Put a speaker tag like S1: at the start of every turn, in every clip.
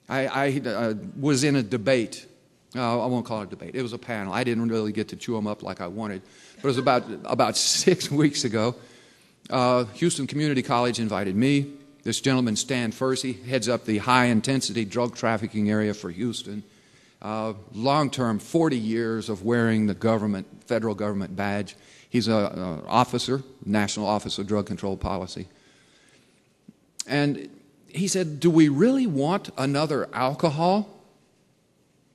S1: I was in a debate. I won't call it a debate. It was a panel. I didn't really get to chew them up like I wanted. But it was about 6 weeks ago. Houston Community College invited me. This gentleman, Stan Fursey, heads up the high-intensity drug trafficking area for Houston. Long-term, 40 years of wearing the federal government badge. He's an officer, National Office of Drug Control Policy. And he said, do we really want another alcohol?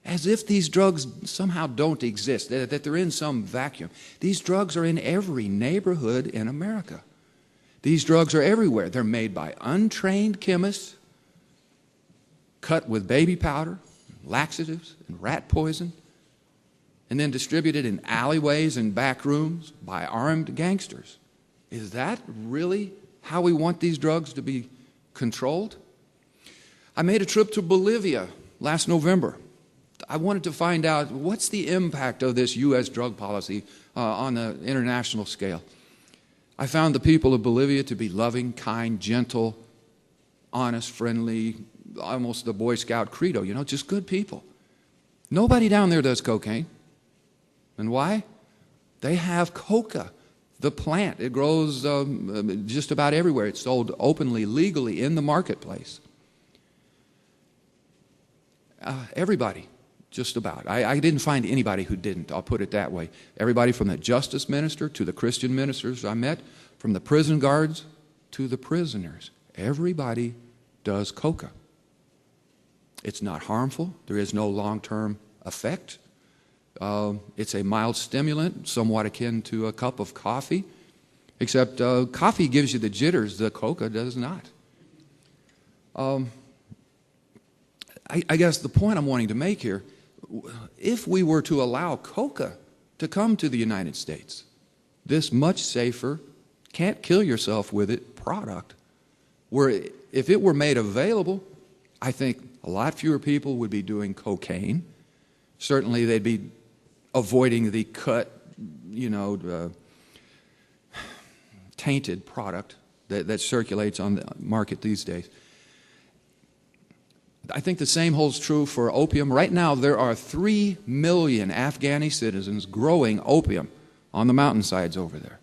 S1: As if these drugs somehow don't exist, that they're in some vacuum. These drugs are in every neighborhood in America. These drugs are everywhere. They're made by untrained chemists, cut with baby powder, laxatives, and rat poison, and then distributed in alleyways and back rooms by armed gangsters. Is that really how we want these drugs to be controlled? I made a trip to Bolivia last November. I wanted to find out what's the impact of this U.S. drug policy on the international scale. I found the people of Bolivia to be loving, kind, gentle, honest, friendly, almost the Boy Scout credo, just good people. Nobody down there does cocaine. And why? They have coca, the plant. It grows just about everywhere. It's sold openly, legally in the marketplace. Everybody, just about. I didn't find anybody who didn't, I'll put it that way. Everybody from the justice minister to the Christian ministers I met, from the prison guards to the prisoners. Everybody does coca. It's not harmful. There is no long-term effect. It's a mild stimulant, somewhat akin to a cup of coffee, except coffee gives you the jitters, the coca does not. I guess the point I'm wanting to make here, if we were to allow coca to come to the United States, this much safer, can't kill yourself with it product, where if it were made available, I think a lot fewer people would be doing cocaine. Certainly they'd be avoiding the cut, tainted product that circulates on the market these days. I think the same holds true for opium. Right now, there are 3 million Afghani citizens growing opium on the mountainsides over there,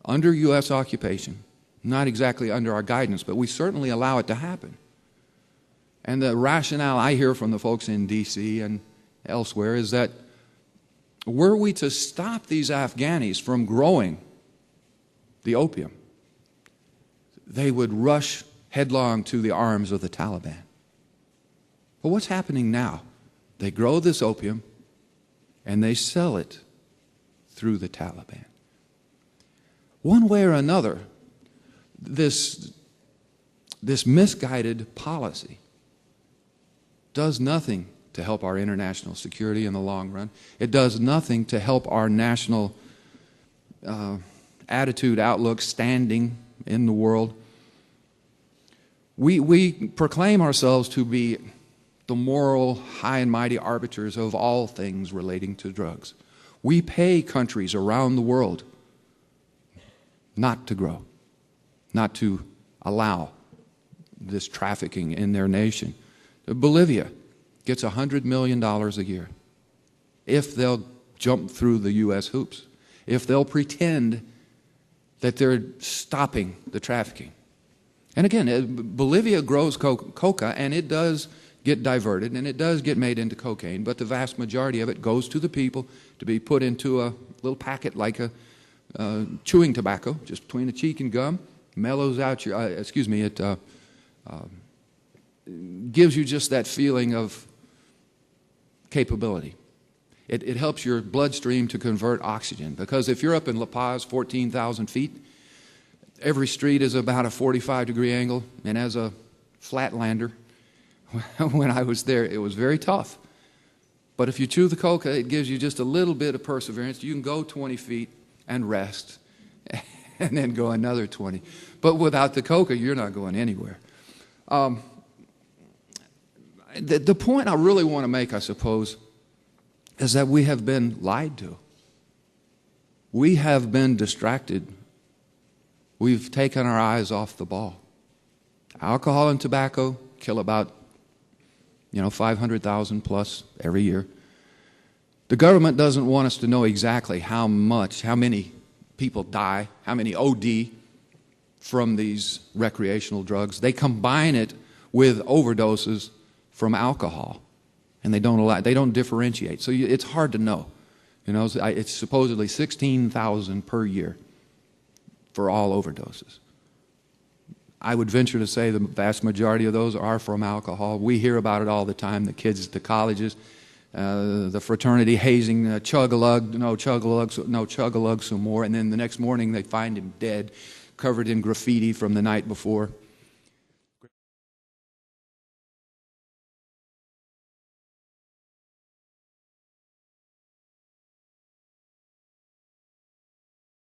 S1: under U.S. occupation. Not exactly under our guidance, but we certainly allow it to happen. And the rationale I hear from the folks in D.C. and elsewhere is that were we to stop these Afghanis from growing the opium, they would rush headlong to the arms of the Taliban. But what's happening now? They grow this opium and they sell it through the Taliban. One way or another, this misguided policy does nothing to help our international security in the long run. It does nothing to help our national attitude, outlook, standing in the world. We proclaim ourselves to be the moral, high and mighty arbiters of all things relating to drugs. We pay countries around the world not to grow, not to allow this trafficking in their nation. Bolivia gets $100 million a year if they'll jump through the U.S. hoops, if they'll pretend that they're stopping the trafficking. And again, Bolivia grows coca, and it does get diverted, and it does get made into cocaine, but the vast majority of it goes to the people to be put into a little packet like a chewing tobacco, just between the cheek and gum, mellows out your, it gives you just that feeling of capability. It helps your bloodstream to convert oxygen, because if you're up in La Paz, 14,000 feet, every street is about a 45-degree angle, and as a flatlander, when I was there, it was very tough. But if you chew the coca, it gives you just a little bit of perseverance. You can go 20 feet and rest, and then go another 20. But without the coca, you're not going anywhere. The point I really want to make, I suppose, is that we have been lied to. We have been distracted. We've taken our eyes off the ball. Alcohol and tobacco kill about 500,000 plus every year. The government doesn't want us to know exactly how many people die, how many OD from these recreational drugs. They combine it with overdoses from alcohol, and they don't differentiate. So it's hard to know. It's supposedly 16,000 per year for all overdoses. I would venture to say the vast majority of those are from alcohol. We hear about it all the time. The kids at the colleges, the fraternity hazing, chug-a-lug, no chug-a-lug, some more. And then the next morning they find him dead, covered in graffiti from the night before.